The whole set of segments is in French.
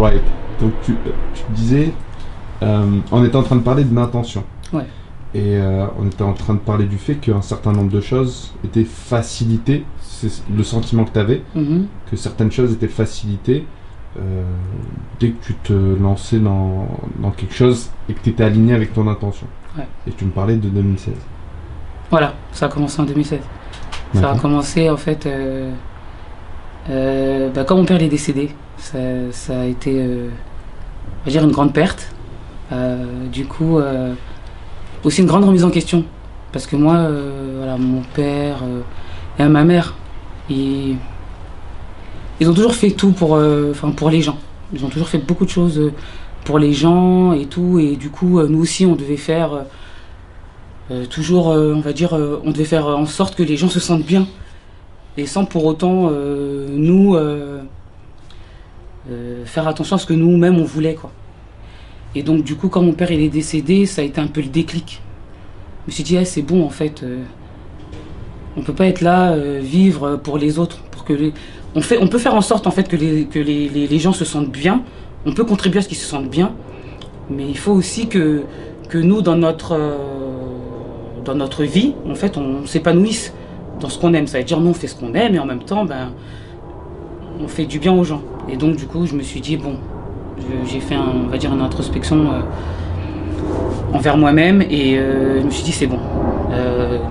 Right. Donc tu disais, on était en train de parler de l'intention. Ouais. Et on était en train de parler du fait qu'un certain nombre de choses étaient facilitées. C'est le sentiment que tu avais, que certaines choses étaient facilitées dès que tu te lançais dans quelque chose et que tu étais aligné avec ton intention. Ouais. Et tu me parlais de 2016. Voilà, ça a commencé en 2016. Ça a commencé en fait quand mon père est décédé. Ça a été, on va dire, une grande perte. Du coup, aussi une grande remise en question. Parce que moi, voilà, mon père et ma mère, ils ont toujours fait tout pour les gens. Ils ont toujours fait beaucoup de choses pour les gens et tout. Et du coup, nous aussi, on devait faire toujours, on va dire, on devait faire en sorte que les gens se sentent bien. Et sans pour autant nous faire attention à ce que nous-mêmes on voulait, quoi. Et donc du coup, quand mon père il est décédé, ça a été un peu le déclic. Je me suis dit, c'est bon en fait, on peut pas être là, vivre pour les autres, pour que on peut faire en sorte en fait que les gens se sentent bien, on peut contribuer à ce qu'ils se sentent bien, mais il faut aussi que nous dans notre vie, en fait, on s'épanouisse dans ce qu'on aime. Ça veut dire, nous on fait ce qu'on aime et en même temps, on fait du bien aux gens. Et donc du coup, je me suis dit, bon, j'ai fait on va dire une introspection envers moi-même et je me suis dit, c'est bon,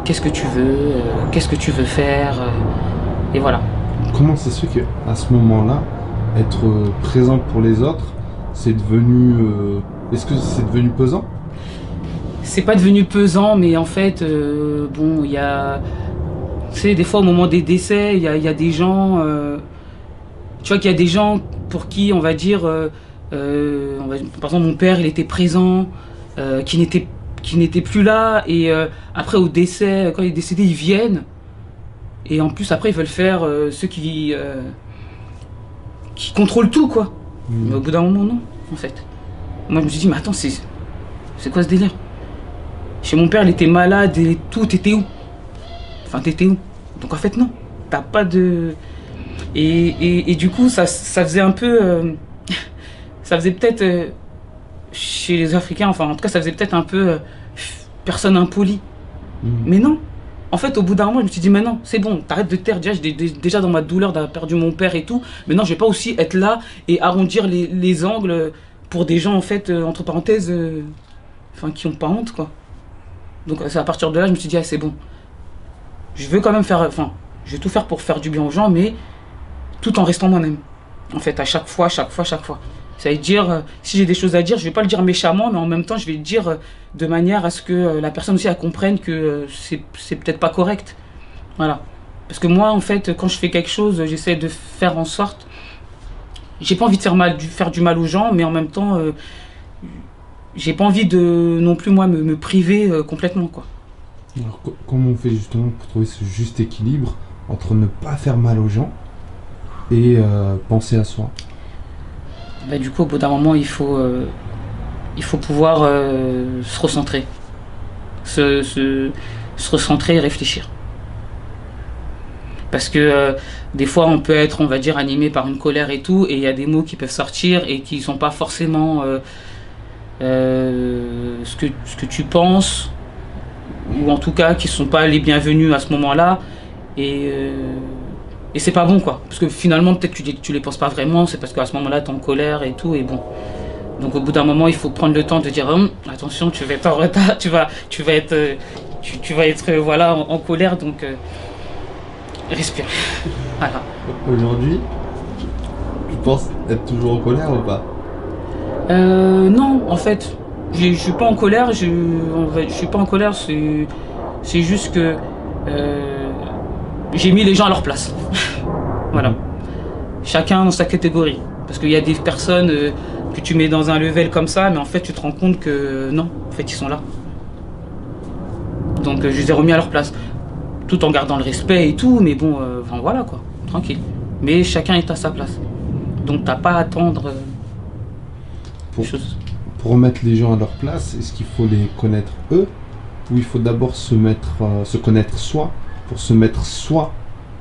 qu'est-ce que tu veux, qu'est-ce que tu veux faire, et voilà. Comment ça se fait qu'à ce moment-là, être présent pour les autres, c'est devenu... est-ce que c'est devenu pesant? C'est pas devenu pesant, mais en fait, bon, il y a... Tu sais, des fois, au moment des décès, il y a des gens... tu vois qu'il y a des gens pour qui, on va dire... par exemple, mon père, il était présent, qui n'était plus là, et après, au décès, quand il est décédé, ils viennent. Et en plus, après, ils veulent faire ceux qui contrôlent tout, quoi. Mais au bout d'un moment, non, en fait. Moi, je me suis dit, mais attends, c'est quoi ce délire? Chez mon père, il était malade et tout, t'étais où? Enfin, t'étais où? Donc en fait, non, t'as pas de... Et du coup, ça faisait un peu... ça faisait peut-être... chez les Africains, enfin, en tout cas, ça faisait peut-être un peu... personne impolie. Mais non. En fait, au bout d'un moment, je me suis dit, mais non, c'est bon, t'arrêtes de taire. Déjà dans ma douleur d'avoir perdu mon père et tout. Mais non, je vais pas aussi être là et arrondir les angles pour des gens, en fait, entre parenthèses, qui ont pas honte, quoi. Donc c'est à partir de là, je me suis dit, c'est bon. Je veux quand même faire... je vais tout faire pour faire du bien aux gens, mais tout en restant moi-même. En fait, à chaque fois. Ça veut dire, si j'ai des choses à dire, je vais pas le dire méchamment, mais en même temps, je vais le dire de manière à ce que la personne aussi elle comprenne que c'est peut-être pas correct. Voilà. Parce que moi, en fait, quand je fais quelque chose, j'essaie de faire en sorte... J'ai pas envie de faire du mal aux gens, mais en même temps... j'ai pas envie de non plus moi me priver complètement, quoi. Alors comment on fait justement pour trouver ce juste équilibre entre ne pas faire mal aux gens et penser à soi? Du coup, au bout d'un moment, il faut pouvoir se recentrer, se recentrer et réfléchir. Parce que des fois, on peut être, on va dire, animé par une colère et tout, et il y a des mots qui peuvent sortir et qui sont pas forcément ce que tu penses, ou en tout cas qui sont pas les bienvenus à ce moment-là, et c'est pas bon, quoi, parce que finalement peut-être que tu les penses pas vraiment, c'est parce qu'à ce moment-là t'es en colère et tout, et bon, donc au bout d'un moment il faut prendre le temps de dire attention, tu vas être en retard, tu vas être voilà en colère, donc respire. Voilà. Aujourd'hui, tu penses être toujours en colère ou pas? Non, en fait, je suis pas en colère. Je suis pas en colère. C'est juste que j'ai mis les gens à leur place. Voilà. Chacun dans sa catégorie. Parce qu'il y a des personnes que tu mets dans un level comme ça, mais en fait, tu te rends compte que non, en fait, ils sont là. Donc, je les ai remis à leur place. Tout en gardant le respect et tout, mais bon, voilà, quoi. Tranquille. Mais chacun est à sa place. Donc, t'as pas à attendre... Pour remettre les gens à leur place, est-ce qu'il faut les connaître eux, ou il faut d'abord se connaître soi pour se mettre soi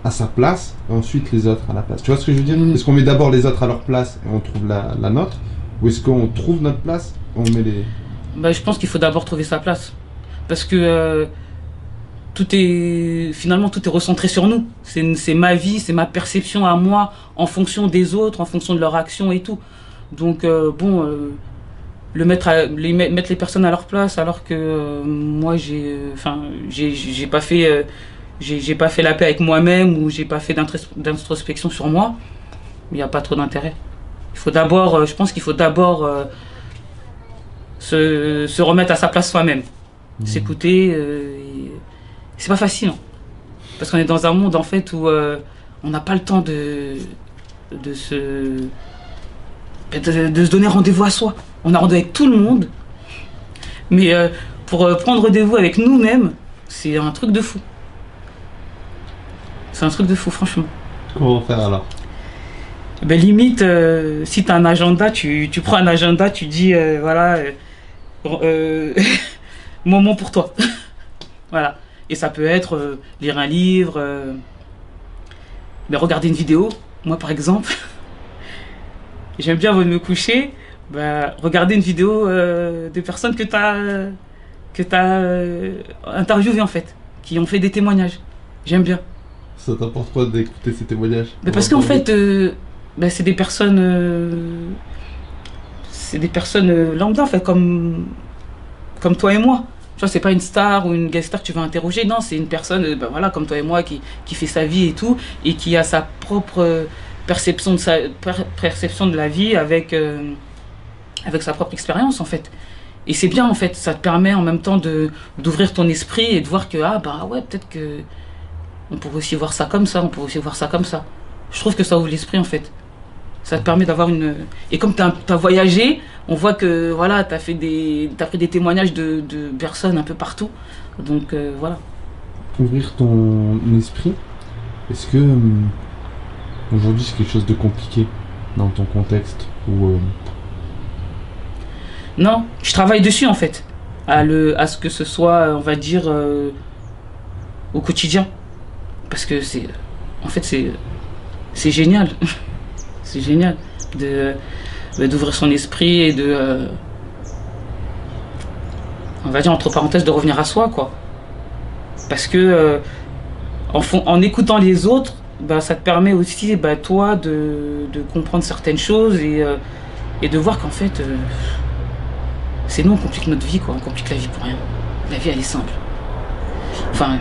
à sa place et ensuite les autres à la place. Tu vois ce que je veux dire? Est-ce qu'on met d'abord les autres à leur place et on trouve la nôtre? Ou est-ce qu'on trouve notre place et on met les... Bah, je pense qu'il faut d'abord trouver sa place. Parce que finalement, tout est recentré sur nous. C'est ma vie, c'est ma perception à moi, en fonction des autres, en fonction de leur action et tout. Donc, mettre les personnes à leur place alors que moi, j'ai pas fait... j'ai pas fait la paix avec moi-même ou j'ai pas fait d'introspection sur moi, il n'y a pas trop d'intérêt. Il faut d'abord, je pense qu'il faut d'abord se remettre à sa place soi-même, s'écouter. C'est pas facile, hein, parce qu'on est dans un monde en fait où on n'a pas le temps de se donner rendez-vous à soi. On a rendez-vous avec tout le monde, mais pour prendre rendez-vous avec nous-mêmes, c'est un truc de fou. C'est un truc de fou, franchement. Comment faire alors? Ben limite, si tu as un agenda, tu prends un agenda, tu dis, voilà, moment pour toi. Voilà. Et ça peut être lire un livre, mais regarder une vidéo. Moi, par exemple, j'aime bien avant de me coucher, regarder une vidéo de personnes que tu as interviewées, en fait, qui ont fait des témoignages. J'aime bien. Ça t'importe quoi d'écouter ces témoignages? Parce qu'en fait, c'est des personnes lambda, en fait, comme toi et moi. Tu vois, c'est pas une star ou une guest star que tu vas interroger, non, c'est une personne voilà, comme toi et moi qui fait sa vie et tout, et qui a sa propre perception de la vie avec sa propre expérience, en fait. Et c'est bien, en fait, ça te permet en même temps d'ouvrir ton esprit et de voir que, ouais, peut-être que on pourrait aussi voir ça comme ça, on pourrait aussi voir ça comme ça. Je trouve que ça ouvre l'esprit, en fait. Ça te permet d'avoir une... Et comme tu as voyagé, on voit que voilà, t'as pris des témoignages de personnes un peu partout. Donc voilà. Ouvrir ton esprit, est-ce que aujourd'hui c'est quelque chose de compliqué dans ton contexte ou Non, je travaille dessus en fait. À ce que ce soit, on va dire, au quotidien. Parce que c'est génial. C'est génial d'ouvrir son esprit et on va dire entre parenthèses, de revenir à soi, quoi. Parce que en écoutant les autres, ça te permet aussi, toi, de comprendre certaines choses et de voir qu'en fait, c'est nous, on complique notre vie, quoi. On complique la vie pour rien. La vie, elle est simple. Enfin...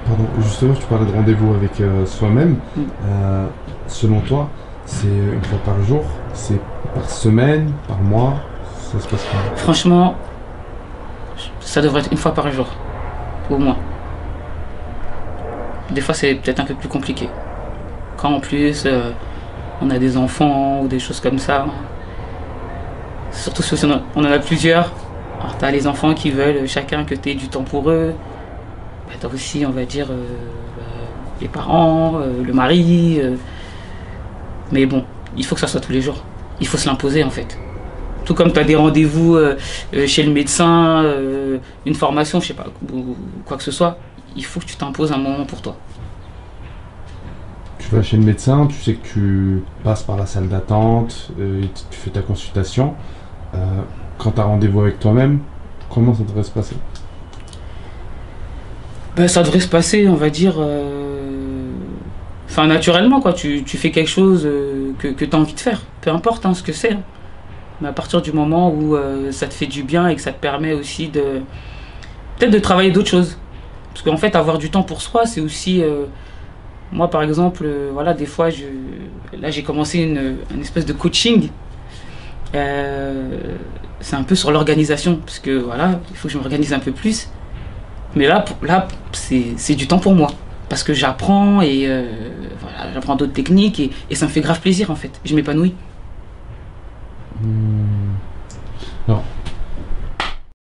Pardon, justement, tu parlais de rendez-vous avec soi-même. Selon toi, c'est une fois par jour, c'est par semaine, par mois, ça se passe comment? Franchement, ça devrait être une fois par jour, au moins. Des fois, c'est peut-être un peu plus compliqué. Quand en plus, on a des enfants ou des choses comme ça. Surtout si on en a plusieurs. Alors, t'as les enfants qui veulent chacun que tu aies du temps pour eux. T'as aussi, on va dire, les parents, le mari. Mais bon, il faut que ça soit tous les jours. Il faut se l'imposer, en fait. Tout comme tu as des rendez-vous chez le médecin, une formation, je sais pas, ou quoi que ce soit, il faut que tu t'imposes un moment pour toi. Tu vas chez le médecin, tu sais que tu passes par la salle d'attente, tu fais ta consultation. Quand tu as rendez-vous avec toi-même, comment ça devrait se passer? Ça devrait se passer, on va dire, naturellement, quoi. Tu fais quelque chose que tu as envie de faire, peu importe ce que c'est. Mais à partir du moment où ça te fait du bien et que ça te permet aussi peut-être de travailler d'autres choses. Parce qu'en fait, avoir du temps pour soi, c'est aussi... moi, par exemple, voilà, des fois, là, j'ai commencé une espèce de coaching. C'est un peu sur l'organisation, parce que voilà, il faut que je m'organise un peu plus. Mais là c'est du temps pour moi. Parce que j'apprends et voilà, j'apprends d'autres techniques et ça me fait grave plaisir, en fait. Je m'épanouis.